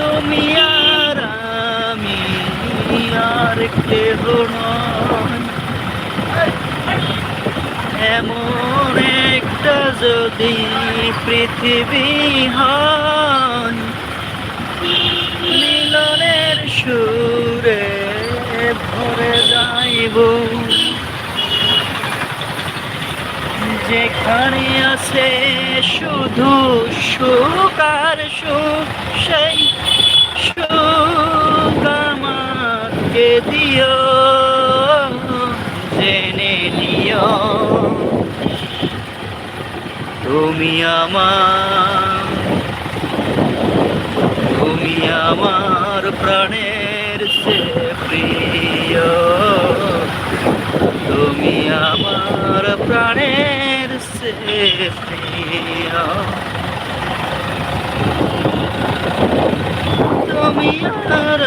তুমি আর আমি আর কেহ নয়, এমন একটা যদি পৃথিবী হয়, মিলনের সুরে ভরে যাইব, যেখানে আছে শুধু সুখ আর সুখ, সেই সুখ আমাকে দিও, জেনে নিও তুমি আমার, তুমি আমার প্রাণের চেয়ে প্রিয়, তুমি আমার প্রাণের চেয়ে প্রিয়, তুমি আর